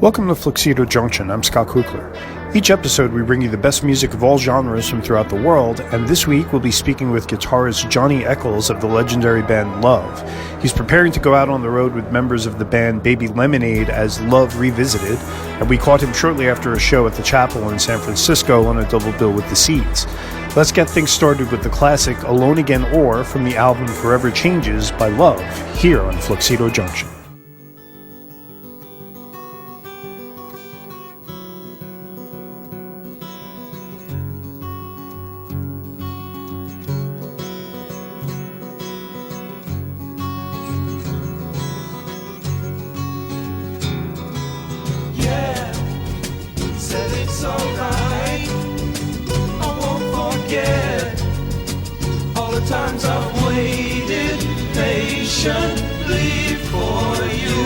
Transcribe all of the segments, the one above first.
Welcome to FLUXEDO Junction. I'm Scott Kukler. Each episode we bring you the best music of all genres from throughout the world, and this week we'll be speaking with guitarist Johnny Echols of the legendary band Love. He's preparing to go out on the road with members of the band Baby Lemonade as Love Revisited, and we caught him shortly after a show at the Chapel in San Francisco on a double bill with the Seeds. Let's get things started with the classic Alone Again Or from the album Forever Changes by Love, here on FLUXEDO Junction. Times I've waited patiently for you,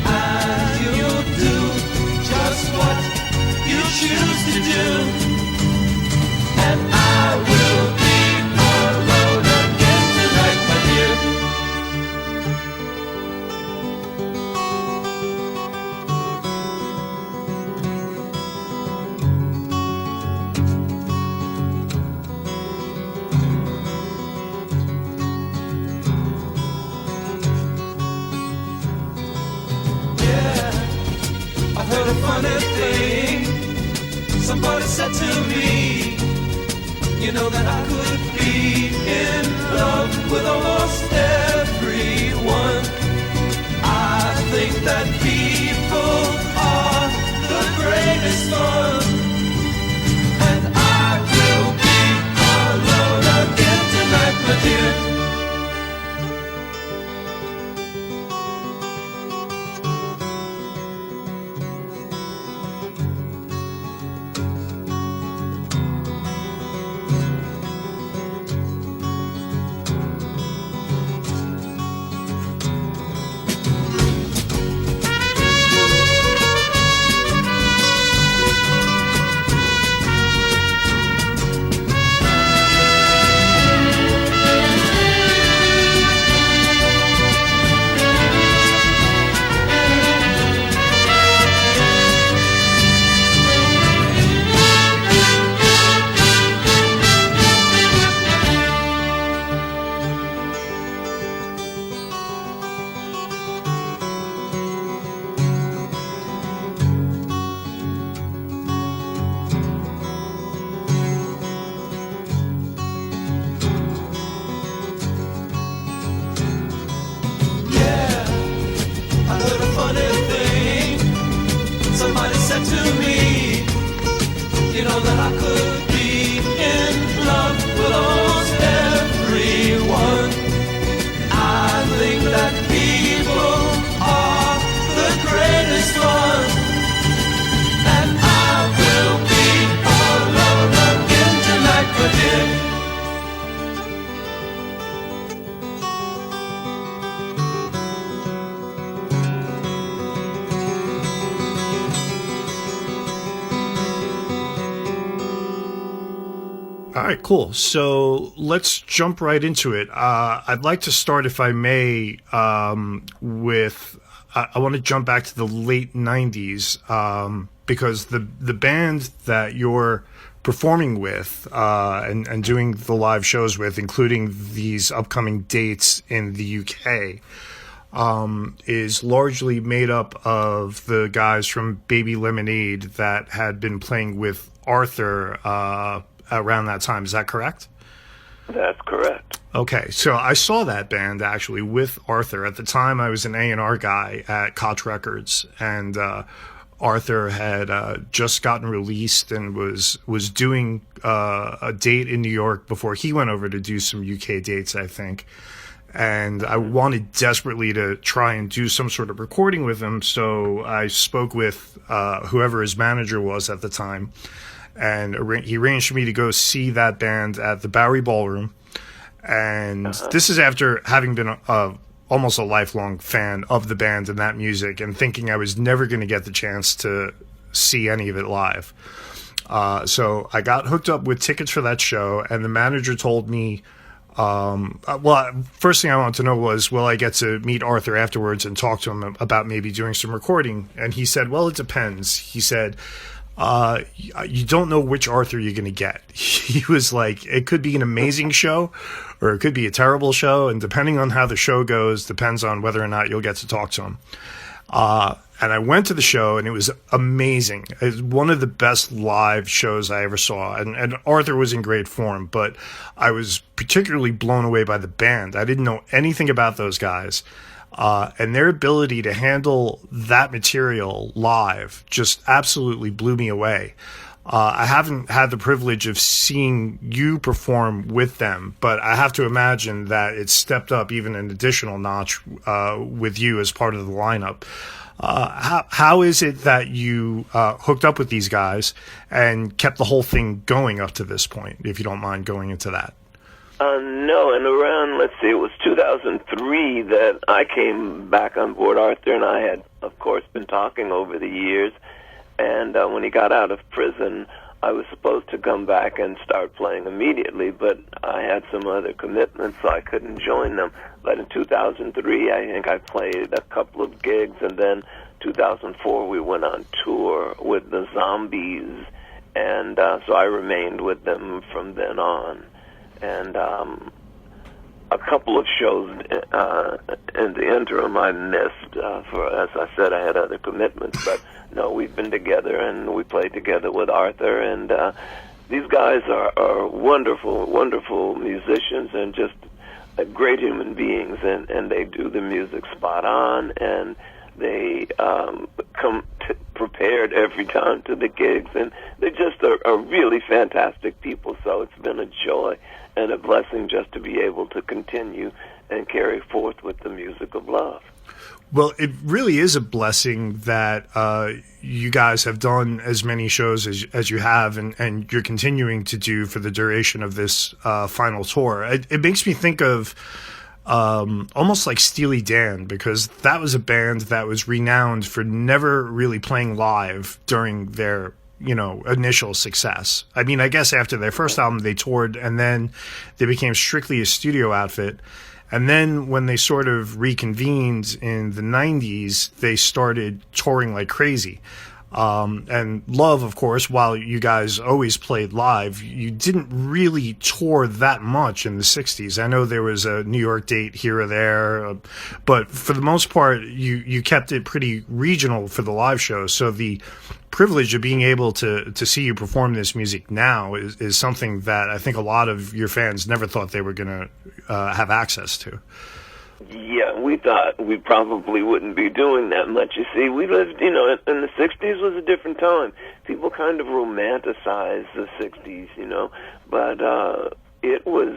and you'll do just what you choose to do, and I will be alone again tonight, my dear. Heard a funny thing. Somebody said to me, you know that I could be in love with almost everyone. I think that people are the greatest fun, and I will be alone again tonight, my dear. Somebody said to me, you know that I could be in love with almost everyone. I think that people are the greatest ones, and I will be alone again tonight, my dear. All right, cool. So let's jump right into it. I'd like to start, if I may, with I want to jump back to the late 90s because the band that you're performing with and doing the live shows with, including these upcoming dates in the UK, is largely made up of the guys from Baby Lemonade that had been playing with Arthur around that time. Is that correct? That's correct. Okay, so I saw that band actually with Arthur. At the time, I was an A&R guy at Koch Records, and Arthur had just gotten released and was doing a date in New York before he went over to do some UK dates, I think. And I wanted desperately to try and do some sort of recording with him, so I spoke with whoever his manager was at the time, and he arranged for me to go see that band at the Bowery Ballroom. And this is after having been almost a lifelong fan of the band and that music, and thinking I was never going to get the chance to see any of it live. So I got hooked up with tickets for that show, and the manager told me Well, first thing I wanted to know was, will I get to meet Arthur afterwards and talk to him about maybe doing some recording? And he said, well, it depends. He said, you don't know which Arthur you're going to get. He was like, it could be an amazing show or it could be a terrible show. And depending on how the show goes, depends on whether or not you'll get to talk to him. And I went to the show, and it was amazing. It was one of the best live shows I ever saw. And Arthur was in great form, but I was particularly blown away by the band. I didn't know anything about those guys. And their ability to handle that material live just absolutely blew me away. I haven't had the privilege of seeing you perform with them, but I have to imagine that it's stepped up even an additional notch with you as part of the lineup. How is it that you hooked up with these guys and kept the whole thing going up to this point, if you don't mind going into that? No, and around, let's see, it was 2003 that I came back on board. Arthur and I had, of course, been talking over the years, and when he got out of prison, I was supposed to come back and start playing immediately, but I had some other commitments, so I couldn't join them. But in 2003, I think I played a couple of gigs, and then 2004 we went on tour with the Zombies, and so I remained with them from then on. And a couple of shows in the interim I missed, for, as I said, I had other commitments, but no, we've been together, and we played together with Arthur, and these guys are wonderful, wonderful musicians and just great human beings, and they do the music spot on, and they come prepared every time to the gigs, and they just are really fantastic people, so it's been a joy and a blessing just to be able to continue and carry forth with the music of love. Well, it really is a blessing that you guys have done as many shows as you have, and you're continuing to do for the duration of this final tour. It makes me think of almost like Steely Dan, because that was a band that was renowned for never really playing live during their initial success. I mean, I guess after their first album, they toured, and then they became strictly a studio outfit. And then when they sort of reconvened in the 90s, they started touring like crazy. And Love, of course, while you guys always played live, you didn't really tour that much in the 60s. I know there was a New York date here or there, but for the most part, you kept it pretty regional for the live shows. So the privilege of being able to see you perform this music now is something that I think a lot of your fans never thought they were going to have access to. Yeah, we thought we probably wouldn't be doing that much. You see, we lived, in the 60s was a different time. People kind of romanticized the 60s, but it was,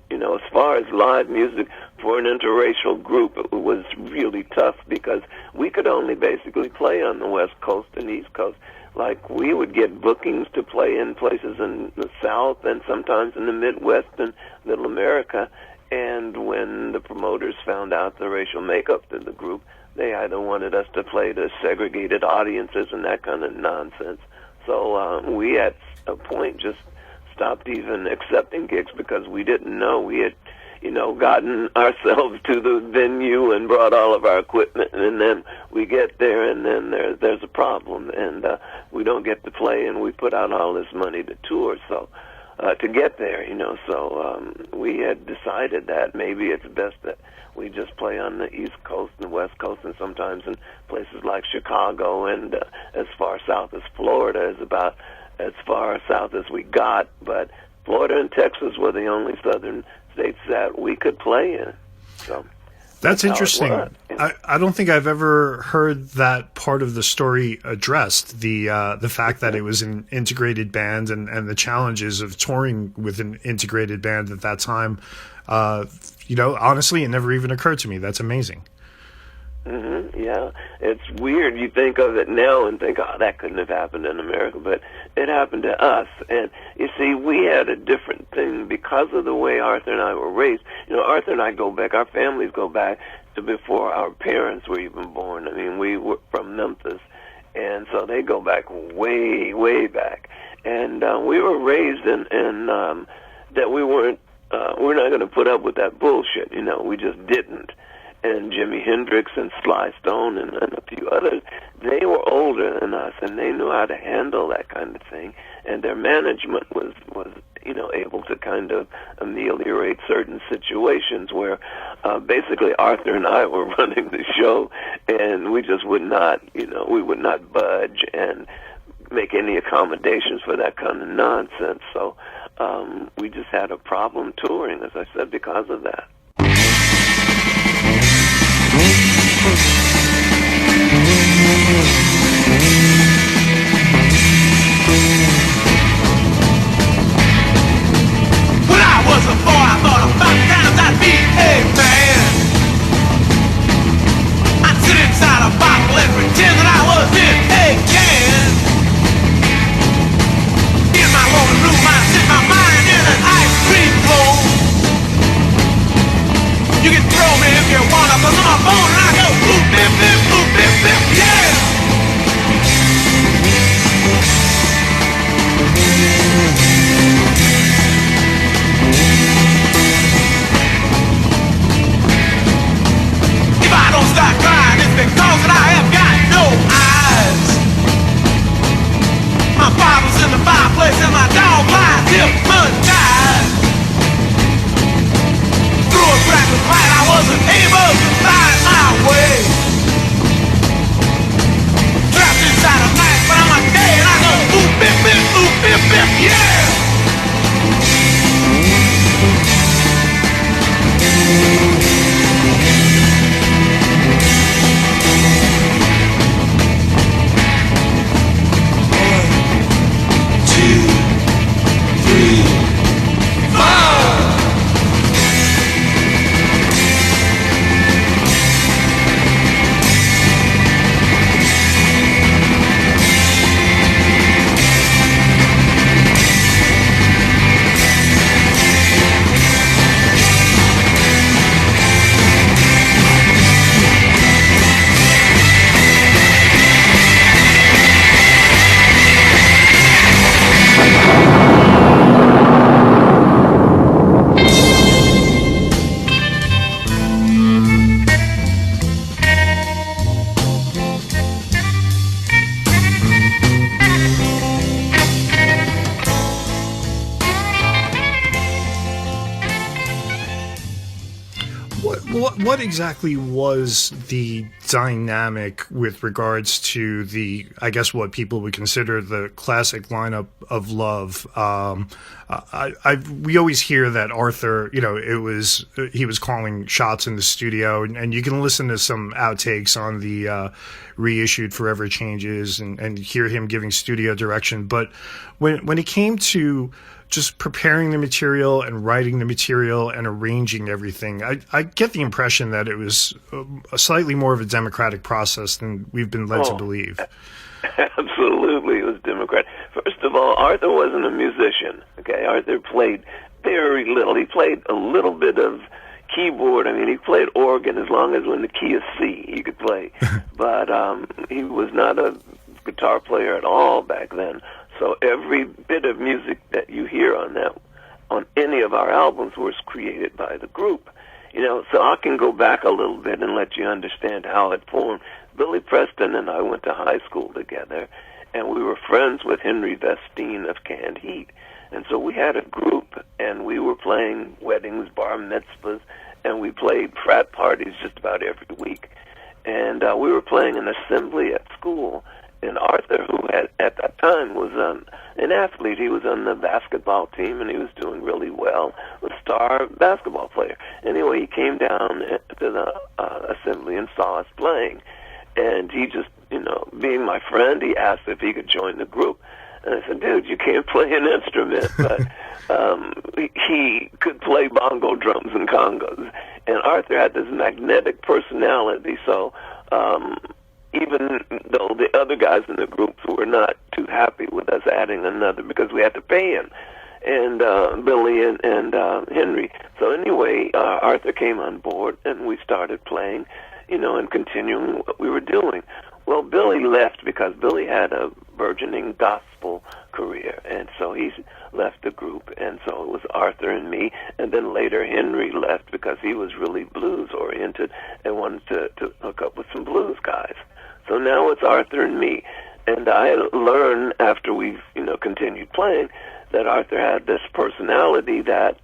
as far as live music for an interracial group, it was really tough because we could only basically play on the West Coast and East Coast. Like, we would get bookings to play in places in the South and sometimes in the Midwest and Middle America. And when the promoters found out the racial makeup of the group, they either wanted us to play to segregated audiences and that kind of nonsense. So we at a point just stopped even accepting gigs because we didn't know. We had, gotten ourselves to the venue and brought all of our equipment, and then we get there, and then there's a problem, and we don't get to play, and we put out all this money to tour, so to get there, so we had decided that maybe it's best that we just play on the East Coast and West Coast, and sometimes in places like Chicago, and as far south as Florida is about as far south as we got, but Florida and Texas were the only southern states that we could play in. So that's interesting. I don't think I've ever heard that part of the story addressed, the fact that it was an integrated band and the challenges of touring with an integrated band at that time. Honestly, it never even occurred to me. That's amazing. Mm-hmm, yeah, it's weird. You think of it now and think, oh, that couldn't have happened in America, but it happened to us. And you see, we had a different thing because of the way Arthur and I were raised. Arthur and I go back, our families go back to before our parents were even born. I mean, we were from Memphis, and so they go back way, way back. And we were raised in that we weren't we're not going to put up with that bullshit. You know, we just didn't. And Jimi Hendrix and Sly Stone and a few others, they were older than us, and they knew how to handle that kind of thing. And their management was you know, able to kind of ameliorate certain situations where basically Arthur and I were running the show, and we just would not, you know, we would not budge and make any accommodations for that kind of nonsense. So we just had a problem touring, as I said, because of that. When I was a boy, I thought about times I'd be a man. I'd sit inside a bottle and pretend that I was in a can. In my lonely room, I'd sit my mind in an ice cream cone. You can throw me if you want, 'cause I'm a bone and I go boop, bip, bip, boop, bip, bip, yeah! If I don't start crying, it's because that I have got no eyes. My Bible's in the fireplace and my dog lies hypnotized. Through a crack with light, I wasn't able to find my way. Trapped inside a night, but I'm a day and I go boop, bip, bip, boop, bip, bip, yeah! What exactly was the dynamic with regards to the, I guess, what people would consider the classic lineup of Love? We always hear that Arthur, you know, he was calling shots in the studio, and you can listen to some outtakes on the reissued Forever Changes and hear him giving studio direction. But when it came to just preparing the material and writing the material and arranging everything, I get the impression that it was a slightly more of a democratic process than we've been led to believe. Absolutely, it was democratic. First of all, Arthur wasn't a musician. Okay, Arthur played very little. He played a little bit of keyboard. I mean, he played organ as long as when the key is C, he could play. But he was not a guitar player at all back then. So every bit of music that you hear on any of our albums was created by the group. You know, so I can go back a little bit and let you understand how it formed. Billy Preston and I went to high school together, and we were friends with Henry Vestine of Canned Heat. And so we had a group, and we were playing weddings, bar mitzvahs, and we played frat parties just about every week. And we were playing an assembly at school. And Arthur, who at that time was an athlete, he was on the basketball team, and he was doing really well, a star basketball player. Anyway, he came down to the assembly and saw us playing. And he just, you know, being my friend, he asked if he could join the group. And I said, dude, you can't play an instrument. But he could play bongo drums and congos. And Arthur had this magnetic personality, so even though the other guys in the group were not too happy with us adding another, because we had to pay him, and Billy and Henry. So anyway, Arthur came on board, and we started playing, you know, and continuing what we were doing. Well, Billy left because Billy had a burgeoning gospel career, and so he left the group, and so it was Arthur and me, and then later Henry left because he was really blues oriented and wanted to hook up with some blues guys. So now it's Arthur and me, and I learned after we've continued playing that Arthur had this personality that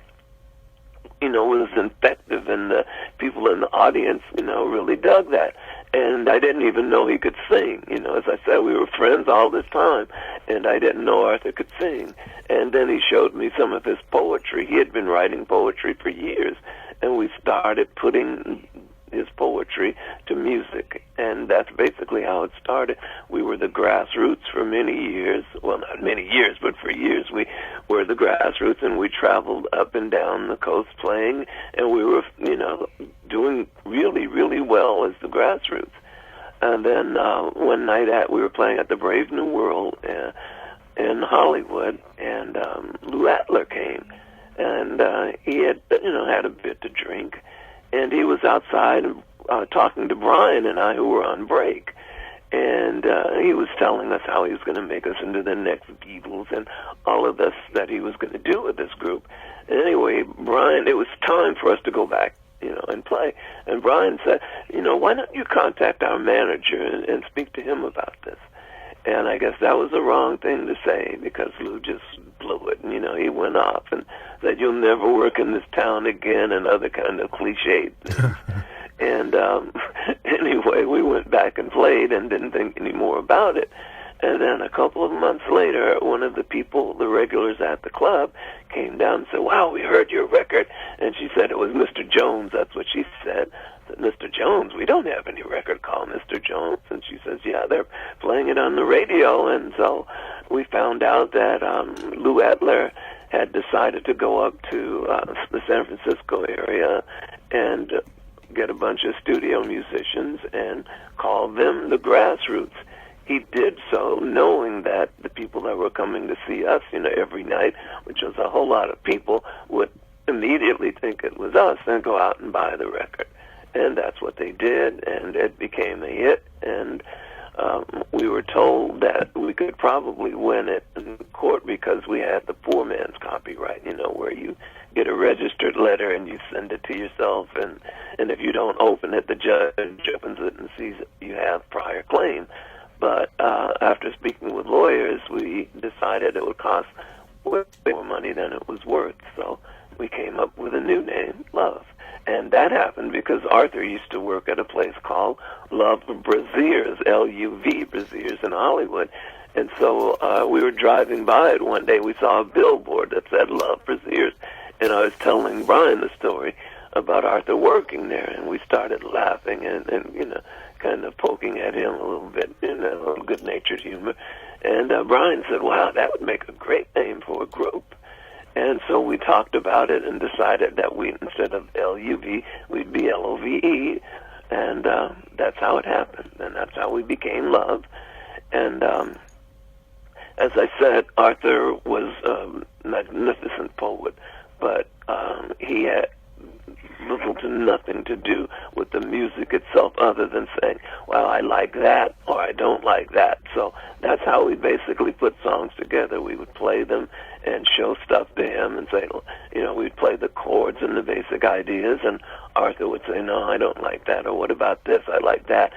was infective, and the people in the audience really dug that. And I didn't even know he could sing. As I said, we were friends all this time, and I didn't know Arthur could sing. And then he showed me some of his poetry. He had been writing poetry for years, and we started putting his poetry to music, and that's basically how it started. We were the Grassroots for many years. Well, not many years, but for years we were the Grassroots, and we traveled up and down the coast playing, and we were, doing really, really well as the Grassroots. And then one night we were playing at the Brave New World in Hollywood, and Lou Adler came, and he had, had a bit to drink. And he was outside talking to Brian and I, who were on break. And he was telling us how he was going to make us into the next Beatles and all of this that he was going to do with this group. And anyway, Brian, it was time for us to go back, and play. And Brian said, why don't you contact our manager and speak to him about this? And I guess that was the wrong thing to say, because Lou just blew it. And, he went off and said, "You'll never work in this town again," and other kind of cliche things. And anyway, we went back and played and didn't think any more about it. And then a couple of months later, one of the people, the regulars at the club, came down and said, "Wow, we heard your record." And she said it was Mr. Jones. That's what she said. "Mr. Jones, we don't have any record called Mr. Jones." And she says, "Yeah, they're playing it on the radio." And so we found out that Lou Adler had decided to go up to the San Francisco area and get a bunch of studio musicians and call them the Grassroots. He did so knowing that the people that were coming to see us, every night, which was a whole lot of people, would immediately think it was us and go out and buy the record. And that's what they did, and it became a hit. And we were told that we could probably win it in court because we had the poor man's copyright, where you get a registered letter and you send it to yourself, and if you don't open it, the judge opens it and sees that you have prior claim. But after speaking with lawyers, we decided it would cost way more money than it was worth. So we came up with a new name, Love. And that happened because Arthur used to work at a place called Love Braziers, L-U-V, Braziers in Hollywood. And so we were driving by it one day. We saw a billboard that said Love Braziers. And I was telling Brian the story about Arthur working there. And we started laughing and kind of poking at him a little bit, a little good-natured humor. And Brian said, "Wow, that would make a great name for a group." And so we talked about it and decided that instead of L-U-V, we'd be L-O-V-E. And that's how it happened. And that's how we became Love. And as I said, Arthur was a magnificent poet, but he had little to nothing to do with the music itself other than saying, "Well, I like that," or "I don't like that." So that's how we basically put songs together. We would play them and show stuff to him and say, we'd play the chords and the basic ideas, and Arthur would say, "No, I don't like that," or "What about this? I like that."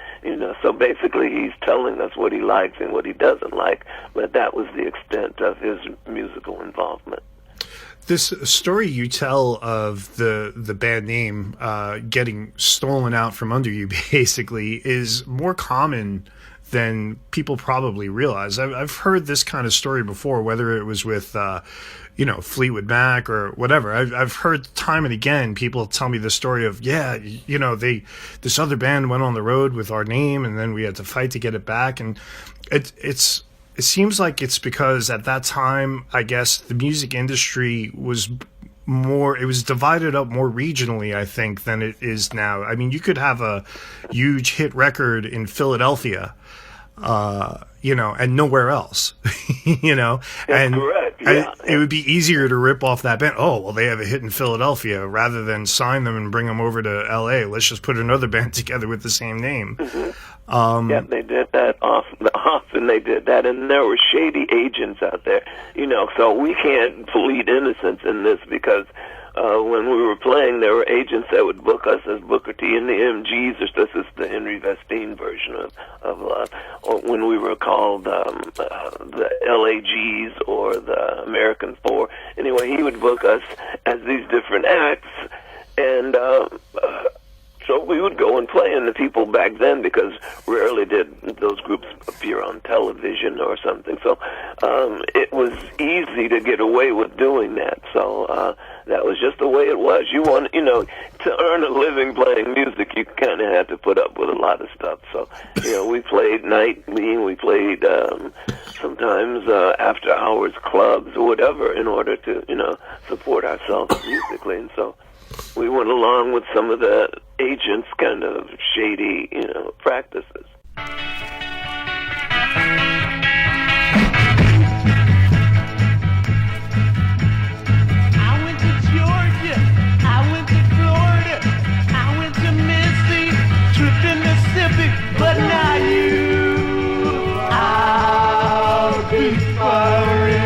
So basically he's telling us what he likes and what he doesn't like, but that was the extent of his musical involvement. This story you tell of the band name getting stolen out from under you, basically, is more common than people probably realize. I've heard this kind of story before, whether it was with Fleetwood Mac or whatever. I've heard time and again people tell me the story of, this other band went on the road with our name, and then we had to fight to get it back. And it seems like it's because at that time, I guess, the music industry was divided up more regionally, I think, than it is now. I mean, you could have a huge hit record in Philadelphia, and nowhere else, That's correct. Yeah. It would be easier to rip off that band. Oh, well, they have a hit in Philadelphia, rather than sign them and bring them over to LA. Let's just put another band together with the same name. Yeah, they did that often. They did that, and there were shady agents out there, So we can't plead innocence in this because when we were playing, there were agents that would book us as Booker T and the MGs, or this is the Henry Vestine version of when we were called the LAGs or the American Four. Anyway, he would book us as these different acts, and so we would go and play, and the people back then, because rarely did those groups appear on television or something, so it was easy to get away with doing that. So that was just the way it was. You want, to earn a living playing music, you kind of had to put up with a lot of stuff. So, we played nightly, we played sometimes after hours clubs or whatever in order to, support ourselves musically, and so we went along with some of the agents' kind of shady, practices. I went to Georgia, I went to Florida, I went to Mississippi, tripped in Mississippi, but now I'll be sorry.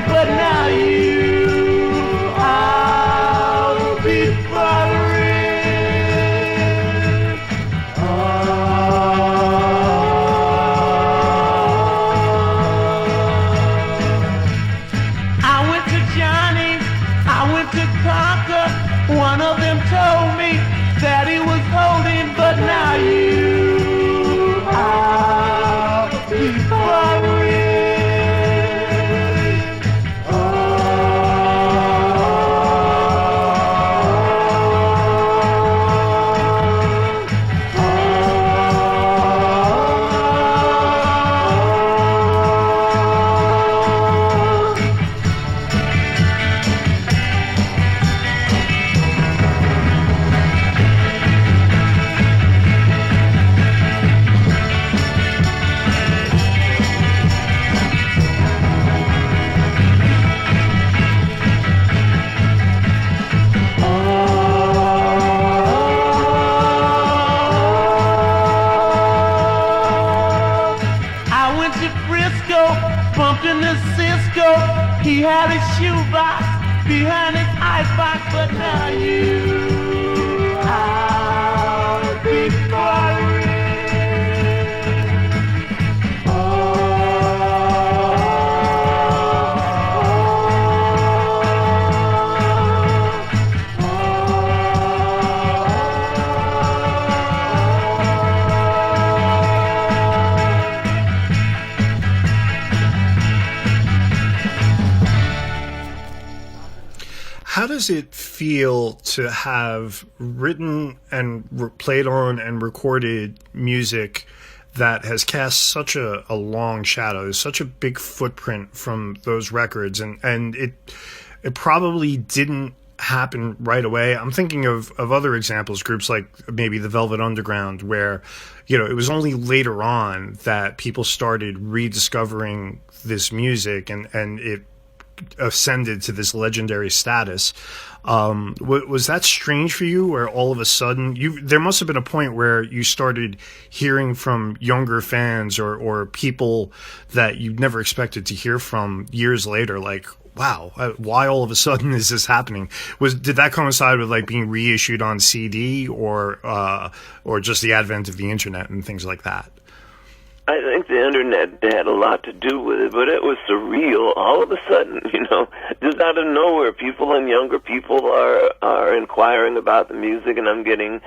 But now I'll be following. I went to Johnny, I went to Conquer. One of them told me that he was holding, but now I'll be following. He had a shoebox behind his icebox, but now I'll be following. How does it feel to have written and played on and recorded music that has cast such a long shadow, such a big footprint from those records, and it probably didn't happen right away? I'm thinking of other examples, groups like maybe the Velvet Underground, where it was only later on that people started rediscovering this music and it ascended to this legendary status. Was that strange for you, where all of a sudden there must have been a point where you started hearing from younger fans or people that you never expected to hear from years later, like, wow, why all of a sudden is this happening? Did that coincide with like being reissued on CD or just the advent of the internet and things like that? I think the internet had a lot to do with it, but it was surreal. All of a sudden, just out of nowhere, people and younger people are inquiring about the music, and I'm getting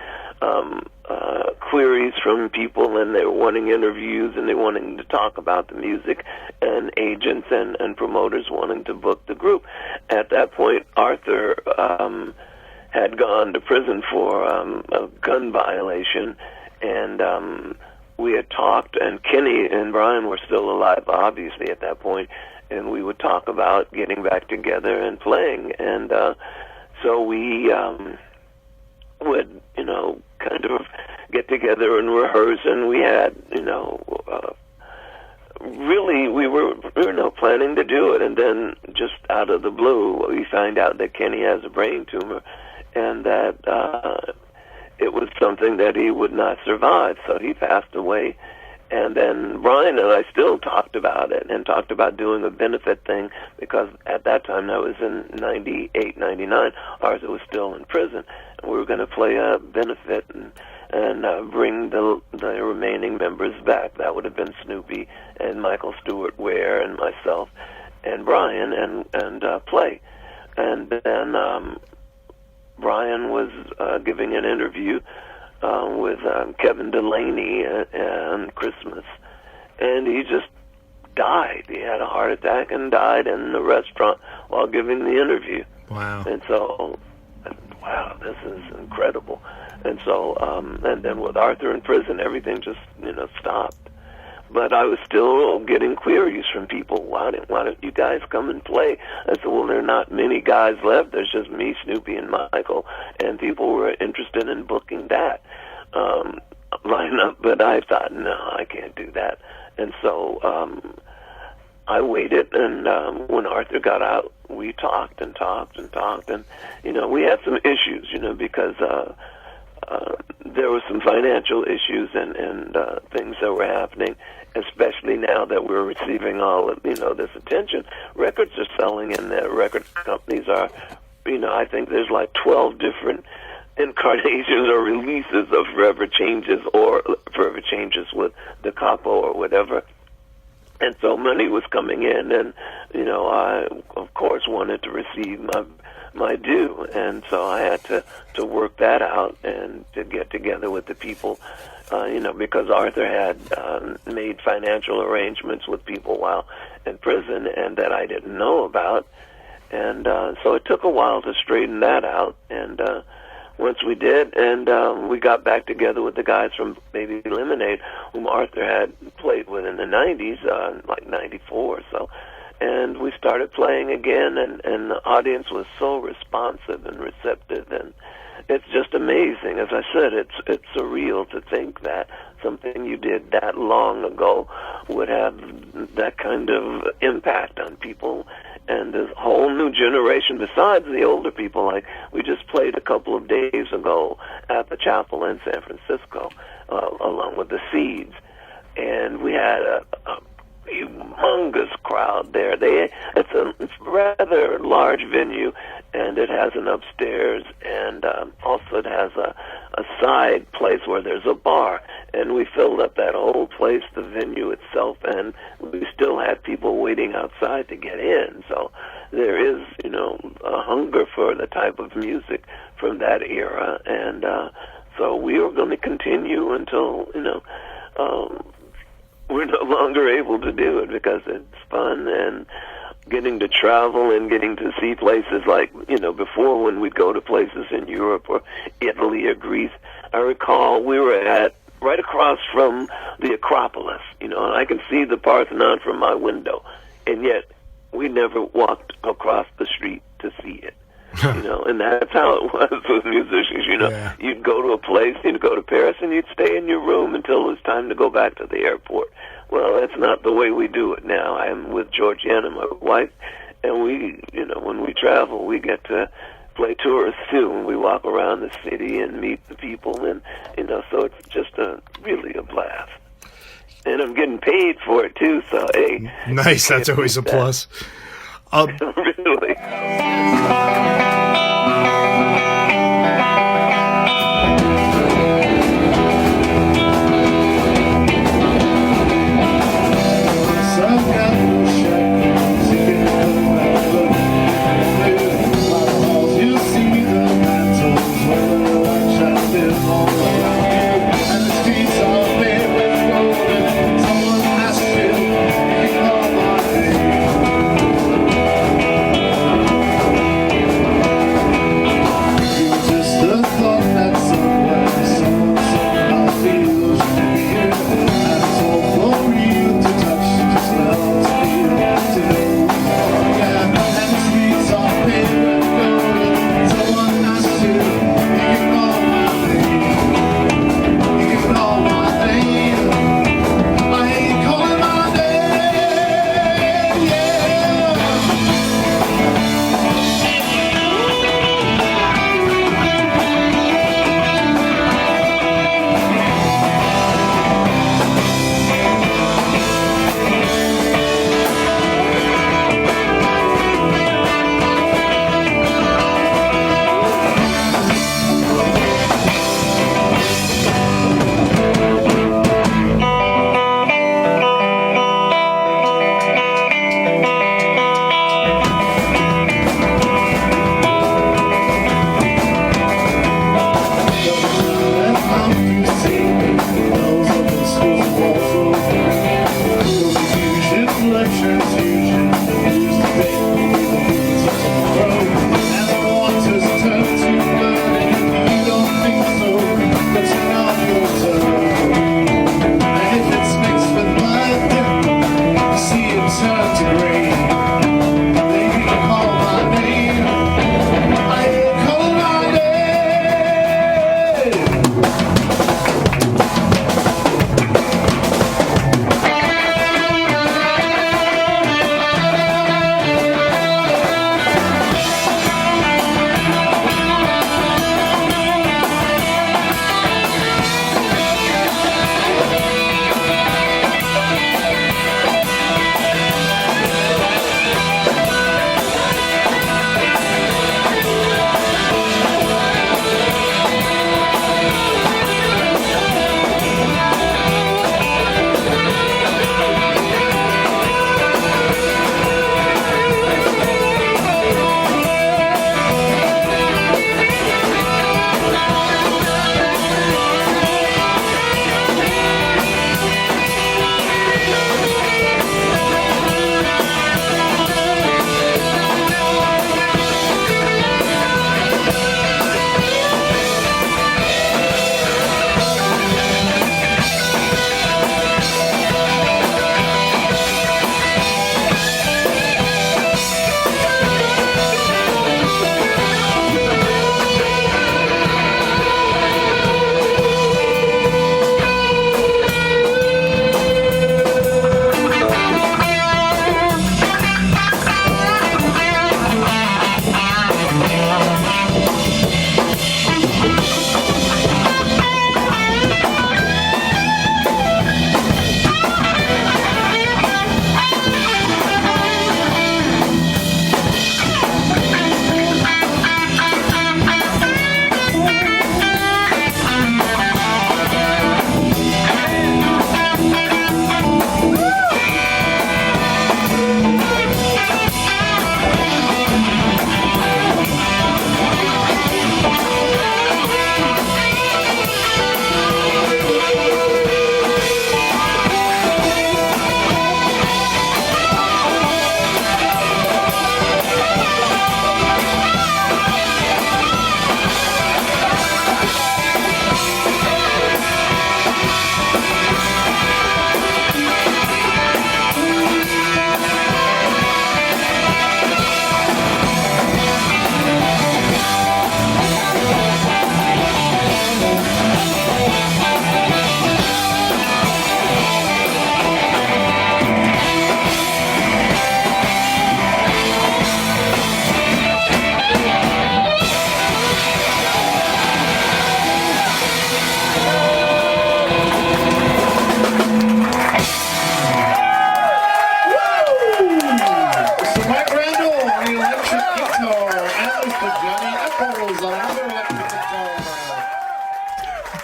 queries from people, and they're wanting interviews, and they're wanting to talk about the music, and agents and promoters wanting to book the group. At that point, Arthur had gone to prison for a gun violation, and we had talked, and Kenny and Brian were still alive, obviously, at that point, and we would talk about getting back together and playing. And so we would, kind of get together and rehearse, and we had, really, we were planning to do it, and then just out of the blue, we find out that Kenny has a brain tumor, and that it was something that he would not survive, so he passed away. And then Brian and I still talked about it and talked about doing a benefit thing, because at that time, that was in 98, 99, Arthur was still in prison, and we were going to play a benefit and bring the remaining members back. That would have been Snoopy and Michael Stewart Ware and myself and Brian and play. And then Brian was giving an interview with Kevin Delaney and Christmas, and he just died. He had a heart attack and died in the restaurant while giving the interview. Wow. And so, wow, this is incredible. And so, and then with Arthur in prison, everything just, stopped. But I was still getting queries from people. Why don't you guys come and play? I said, well, there are not many guys left. There's just me, Snoopy, and Michael. And people were interested in booking that lineup. But I thought, no, I can't do that. And so I waited. And when Arthur got out, we talked and talked and talked. And, we had some issues, because there were some financial issues and things that were happening, especially now that we're receiving all of, this attention. Records are selling, and the record companies are, I think there's like 12 different incarnations or releases of Forever Changes or Forever Changes with Da Capo or whatever. And so money was coming in, and, I, of course, wanted to receive my due, and so I had to work that out and to get together with the people, because Arthur had made financial arrangements with people while in prison, and that I didn't know about, and so it took a while to straighten that out, and once we did, and we got back together with the guys from Baby Lemonade, whom Arthur had played with in the 90s, like 94 or so. And we started playing again, and the audience was so responsive and receptive, and it's just amazing. As I said, it's surreal to think that something you did that long ago would have that kind of impact on people, and this whole new generation, besides the older people. Like, we just played a couple of days ago at the chapel in San Francisco, along with the Seeds, and we had a humongous crowd there. It's a rather large venue, and it has an upstairs, and also it has a side place where there's a bar, and we filled up that whole place, the venue itself, and we still had people waiting outside to get in. So there is, a hunger for the type of music from that era, and so we are going to continue until, we're no longer able to do it, because it's fun, and getting to travel and getting to see places like, before, when we'd go to places in Europe or Italy or Greece. I recall we were right across from the Acropolis, and I can see the Parthenon from my window, and yet we never walked across the street to see it. And that's how it was with musicians, Yeah. You'd go to a place, you'd go to Paris, and you'd stay in your room until it was time to go back to the airport. Well, that's not the way we do it now. I'm with Georgiana, my wife, and we, when we travel, we get to play tourists too, and we walk around the city and meet the people, and, so it's just really a blast. And I'm getting paid for it too, so hey. Nice, that's always a plus. Really.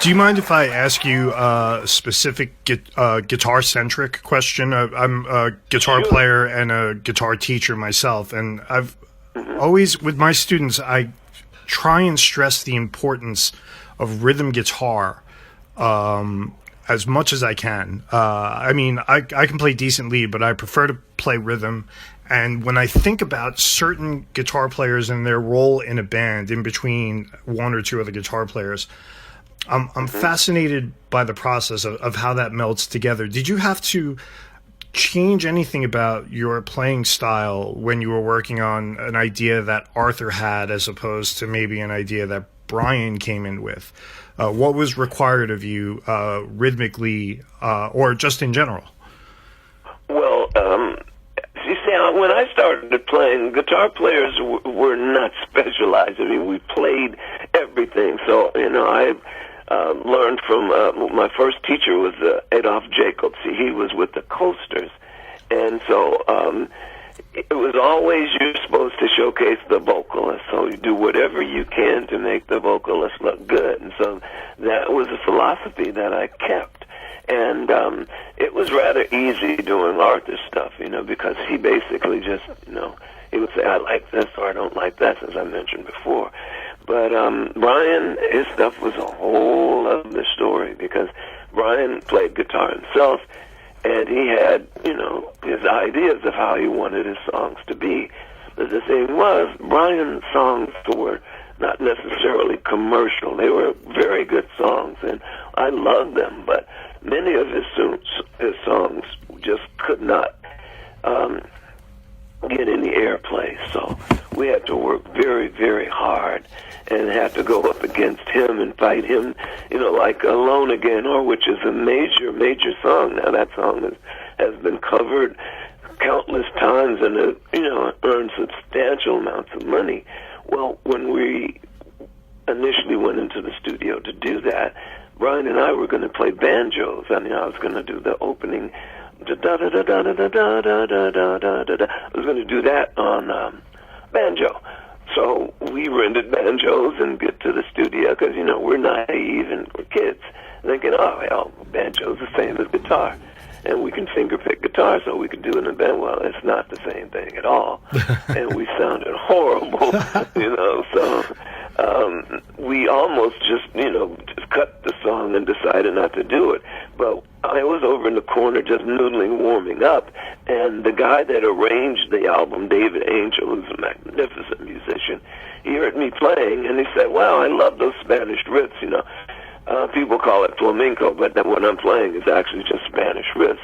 Do you mind if I ask you a specific guitar-centric question? I'm a guitar player and a guitar teacher myself, and I've always, with my students, I try and stress the importance of rhythm guitar as much as I can. I mean, I can play decent lead, but I prefer to play rhythm. And when I think about certain guitar players and their role in a band, in between one or two other guitar players, I'm fascinated by the process of how that melts together. Did you have to change anything about your playing style when you were working on an idea that Arthur had as opposed to maybe an idea that Brian came in with? What was required of you rhythmically or just in general? Well, you see, when I started playing, guitar players were not specialized. I mean, we played everything. So, I learned from my first teacher was Adolph Jacobs. He was with the Coasters, and so it was always you're supposed to showcase the vocalist. So you do whatever you can to make the vocalist look good, and so that was a philosophy that I kept. And it was rather easy doing Arthur's stuff, because he basically just, he would say, I like this or I don't like that, as I mentioned before. But Brian, his stuff was a whole other story, because Brian played guitar himself, and he had, his ideas of how he wanted his songs to be. But the thing was, Brian's songs were not necessarily commercial. They were very good songs, and I loved them, but many of his songs just could not get any airplay. So we had to work very, very hard and had to go up against him and fight him, like Alone Again, which is a major, major song. Now that song has been covered countless times and earned substantial amounts of money. Well, when we initially went into the studio to do that, Brian and I were going to play banjos. I mean, I was going to do the opening, I was going to do that on banjo. So we rented banjos and get to the studio because, we're naive and we're kids, thinking, banjo's the same as guitar. And we can finger pick guitar, so we can do it in a band. Well, it's not the same thing at all. And we sounded horrible, so we almost just cut the song and decided not to do it. But I was over in the corner just noodling, warming up, and the guy that arranged the album, David Angel, who's a magnificent musician, he heard me playing, and he said, wow, I love those Spanish riffs, people call it flamenco, but then what I'm playing is actually just Spanish riffs,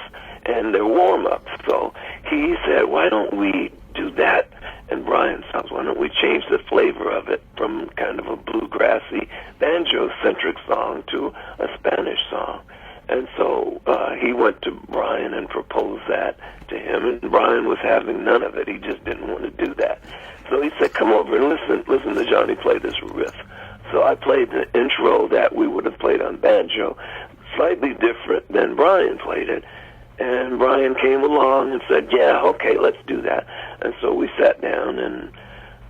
and they're warm-ups. So he said, why don't we do that? And Brian says, why don't we change the flavor of it from kind of a bluegrassy, banjo-centric song to a Spanish song? And so he went to Brian and proposed that to him, and Brian was having none of it. He just didn't want to do that. So he said, come over and listen to Johnny play this riff. So I played the intro that we would have played on banjo, slightly different than Brian played it. And Brian came along and said, yeah, okay, let's do that. And so we sat down, and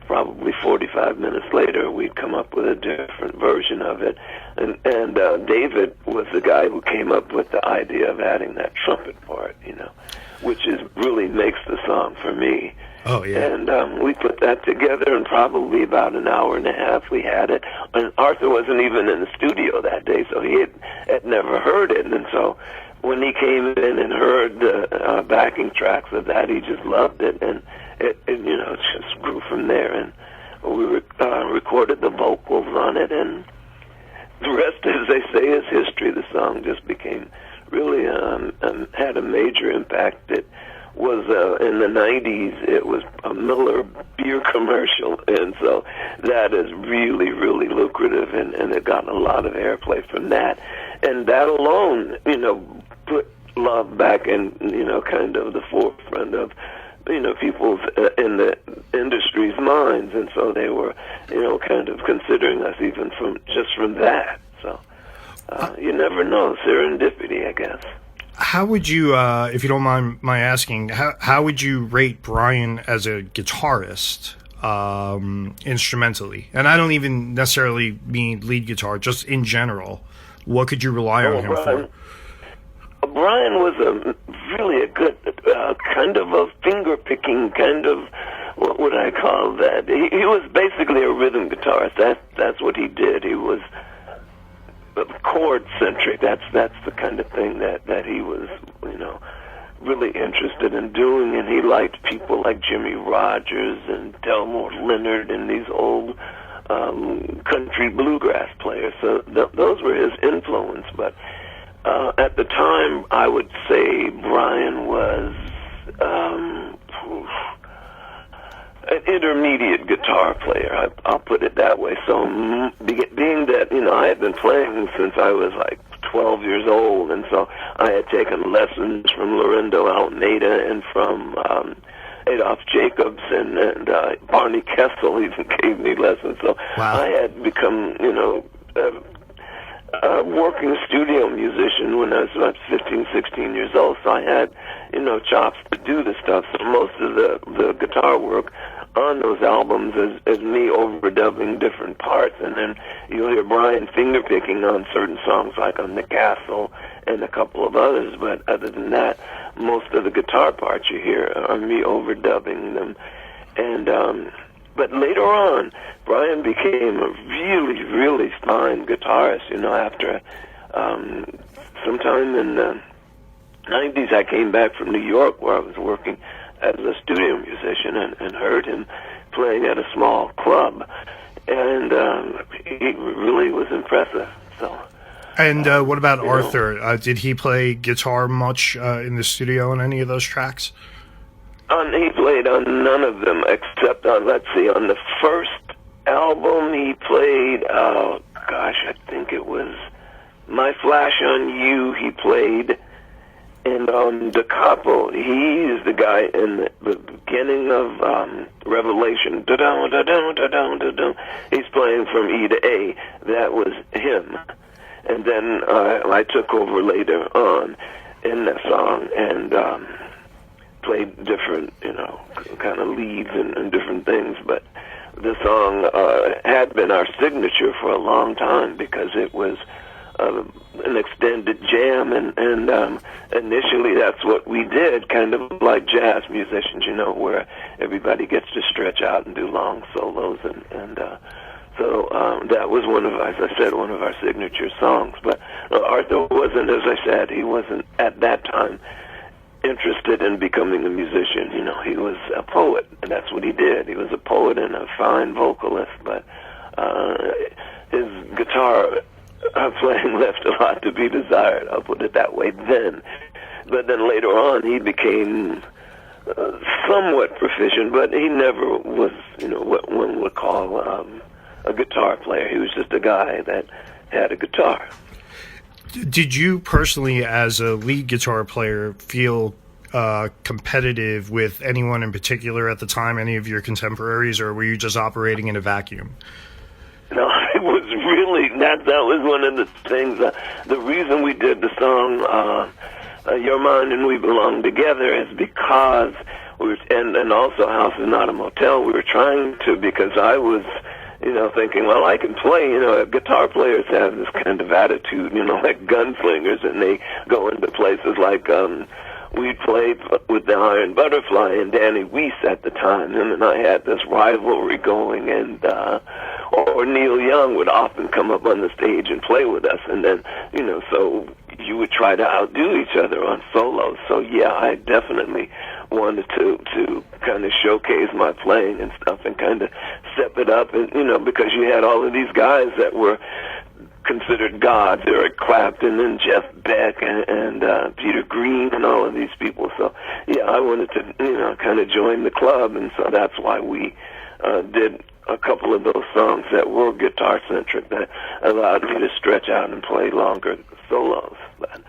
probably 45 minutes later, we'd come up with a different version of it. And David was the guy who came up with the idea of adding that trumpet part, which really makes the song for me. Oh, yeah. And we put that together in probably about an hour and a half. We had it. And Arthur wasn't even in the studio that day, so he had never heard it. And so when he came in and heard the backing tracks of that, he just loved it. And it just grew from there. And we recorded the vocals on it. And the rest, as they say, is history. The song just became really had a major impact. It was in the 90s, it was a Miller beer commercial, and so that is really, really lucrative, and it got a lot of airplay from that. And that alone, put love back in, kind of the forefront of, people's in the industry's minds, and so they were, kind of considering us even from that. So you never know, serendipity, I guess. How would you, if you don't mind my asking, how would you rate Brian as a guitarist, instrumentally? And I don't even necessarily mean lead guitar, just in general. What could you rely on him for? Brian was really a good kind of a finger-picking kind of, what would I call that? He was basically a rhythm guitarist. That's what he did. He was chord-centric. That's the kind of thing that he was, really interested in doing. And he liked people like Jimmy Rogers and Delmore Leonard and these old country bluegrass players. So those were his influence. But at the time, I would say Brian was an intermediate guitar player. I'll put it that way. So being that, I had been playing since I was like 12 years old, and so I had taken lessons from Lorindo Almeida and from Adolph Jacobs, and Barney Kessel even gave me lessons. So wow. I had become, a working studio musician when I was about 15, 16 years old. So I had, chops to do the stuff. So most of the guitar work on those albums is me overdubbing different parts, and then you'll hear Brian fingerpicking on certain songs, like on The Castle and a couple of others. But other than that, most of the guitar parts you hear are me overdubbing them. And but later on, Brian became a really, really fine guitarist. After sometime in the 90s, I came back from New York, where I was working as a studio musician, and heard him playing at a small club, and he really was impressive. So. And what about Arthur? Did he play guitar much in the studio on any of those tracks? He played on none of them, except on, on the first album he played, I think it was My Flash on You he played, and on Da Capo, he's the guy in the beginning of Revelation. Da-dum, da-dum, da-dum, da-dum. He's playing from E to A. That was him. And then I took over later on in that song and played different, kind of leads and different things. But the song had been our signature for a long time because it was an extended jam, and initially that's what we did, kind of like jazz musicians, where everybody gets to stretch out and do long solos, and so that was one of our signature songs. But Arthur wasn't, as I said, he wasn't at that time interested in becoming a musician. He was a poet, and that's what he did. He was a poet and a fine vocalist, but his guitar playing left a lot to be desired, I'll put it that way then. But then later on, he became somewhat proficient, but he never was, what one would call a guitar player. He was just a guy that had a guitar. Did you personally, as a lead guitar player, feel competitive with anyone in particular at the time, any of your contemporaries, or were you just operating in a vacuum? No, it was really, that was one of the things, the reason we did the song Your Mind and We Belong Together is because and also House is Not a Motel, we were trying to, because I was, thinking, well, I can play, guitar players have this kind of attitude, like gunslingers, and they go into places like, we played with the Iron Butterfly and Danny Weiss at the time, and I had this rivalry going, and or Neil Young would often come up on the stage and play with us, and then, so you would try to outdo each other on solos. So yeah, I definitely wanted to kind of showcase my playing and stuff and kind of step it up, and because you had all of these guys that were considered gods, Eric Clapton and Jeff Beck and Peter Green and all of these people. So yeah, I wanted to kind of join the club, and so that's why we did a couple of those songs that were guitar centric that allowed me to stretch out and play longer solos. But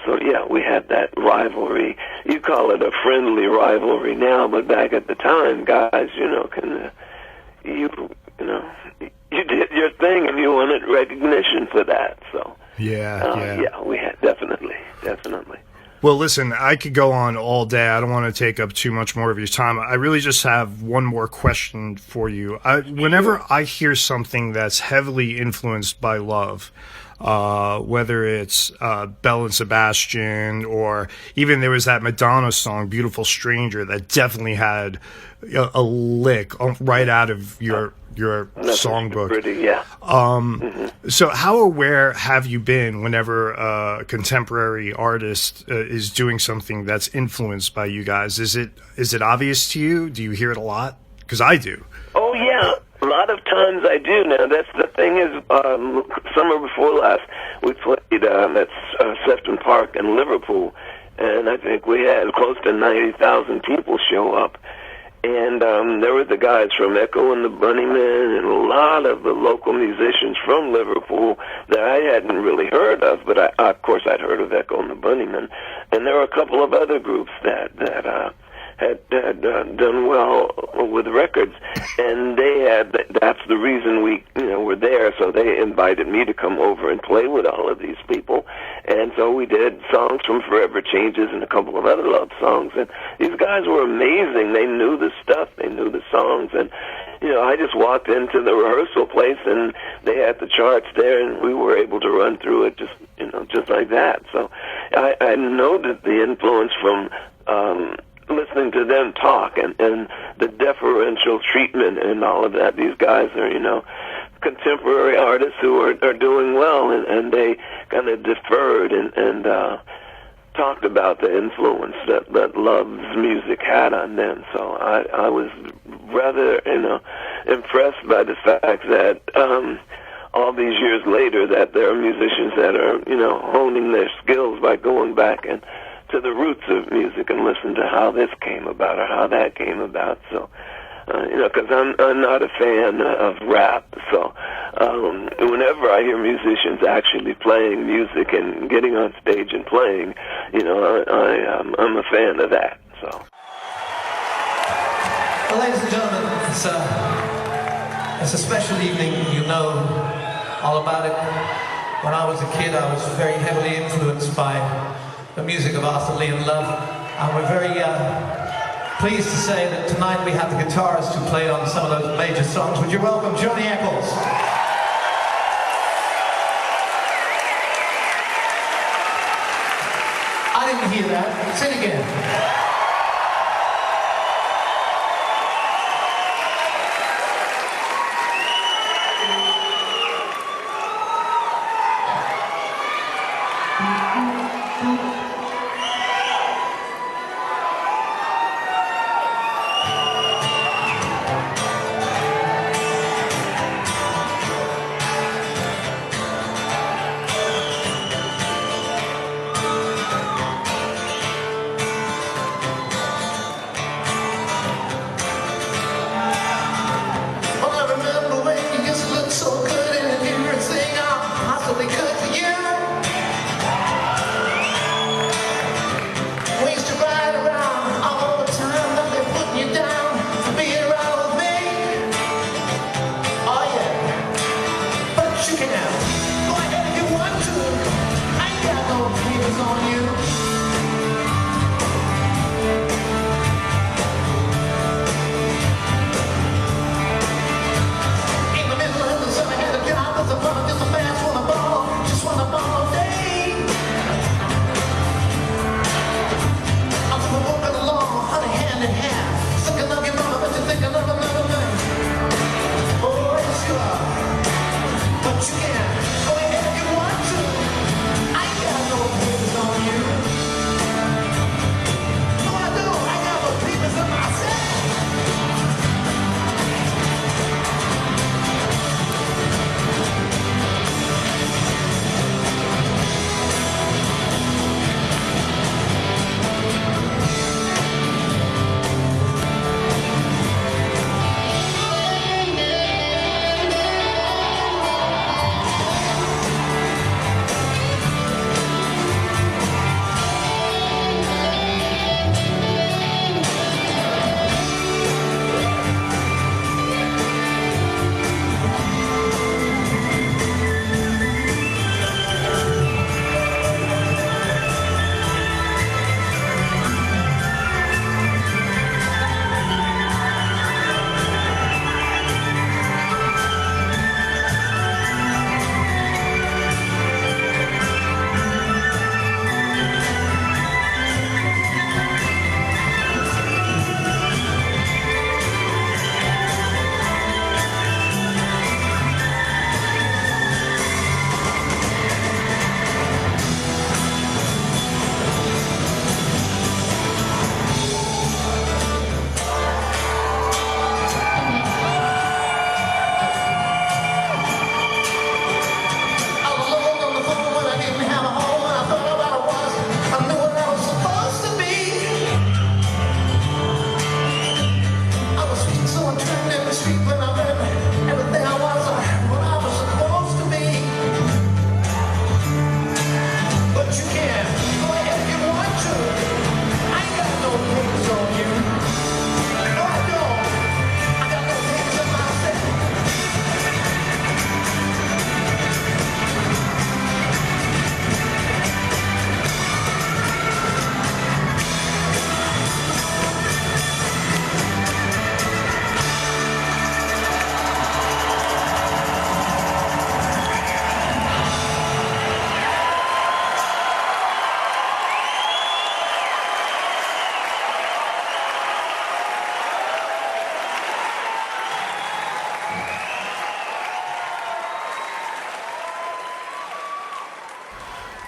so yeah, we had that rivalry. You call it a friendly rivalry now, but back at the time, guys, you did your thing and you wanted recognition for that. So yeah, we had definitely. Well, listen, I could go on all day. I don't want to take up too much more of your time. I really just have one more question for you. Whenever I hear something that's heavily influenced by love, whether it's Belle and Sebastian, or even there was that Madonna song, Beautiful Stranger, that definitely had a lick right out of your songbook. Pretty, yeah. So how aware have you been whenever a contemporary artist is doing something that's influenced by you guys? Is it obvious to you? Do you hear it a lot? Because I do. Oh, yeah. A lot of times I do. Now, that's the thing is, summer before last, we played at Sefton Park in Liverpool, and I think we had close to 90,000 people show up. And there were the guys from Echo and the Bunnymen and a lot of the local musicians from Liverpool that I hadn't really heard of, but of course I'd heard of Echo and the Bunnymen. And there were a couple of other groups that had done well with records, and that's the reason we were there. So they invited me to come over and play with all of these people, and so we did songs from Forever Changes and a couple of other love songs. And these guys were amazing. They knew the stuff, they knew the songs, and I just walked into the rehearsal place and they had the charts there, and we were able to run through it just like that. So I know that the influence from listening to them talk and the deferential treatment and all of that. These guys are, contemporary artists who are doing well, and they kind of deferred and talked about the influence that Love's music had on them. So I was rather, impressed by the fact that all these years later that there are musicians that are, honing their skills by going back and to the roots of music and listen to how this came about or how that came about. So, because I'm not a fan of rap. So, whenever I hear musicians actually playing music and getting on stage and playing, I'm a fan of that. So. Well, ladies and gentlemen, it's a special evening. You know all about it. When I was a kid, I was very heavily influenced by the music of Arthur Lee and Love, and we're very pleased to say that tonight we have the guitarist who played on some of those major songs. Would you welcome Johnny Echols? I didn't hear that. Say it again.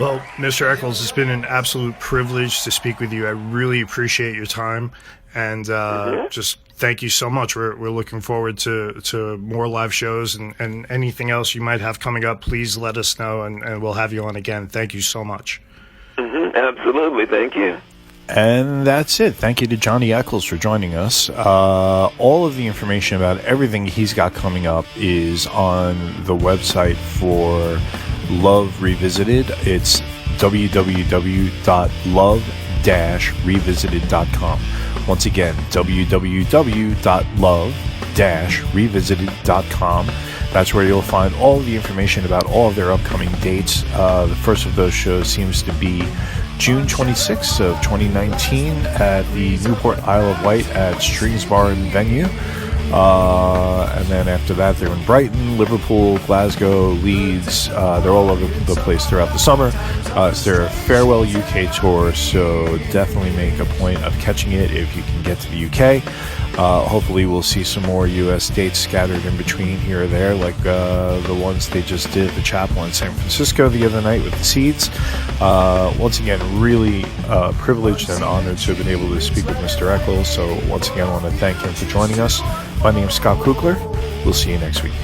Well, Mr. Echols, it's been an absolute privilege to speak with you. I really appreciate your time, and just thank you so much. We're looking forward to more live shows, and anything else you might have coming up, please let us know, and we'll have you on again. Thank you so much. Absolutely, thank you. And that's it. Thank you to Johnny Echols for joining us. All of the information about everything he's got coming up is on the website for Love Revisited. It's www.love-revisited.com. Once again, www.love-revisited.com. That's where you'll find all the information about all of their upcoming dates. The first of those shows seems to be June 26th of 2019 at the Newport Isle of Wight at Strings Bar and Venue. And then after that, they're in Brighton, Liverpool, Glasgow, Leeds. They're all over the place throughout the summer. It's their farewell UK tour, so definitely make a point of catching it if you can get to the UK. Hopefully we'll see some more US dates scattered in between here or there, like the ones they just did at the Chapel in San Francisco the other night with the Seeds. Once again, really privileged and honored to have been able to speak with Mr. Echols. So once again, I want to thank him for joining us. My name's Scott Kukler. We'll see you next week.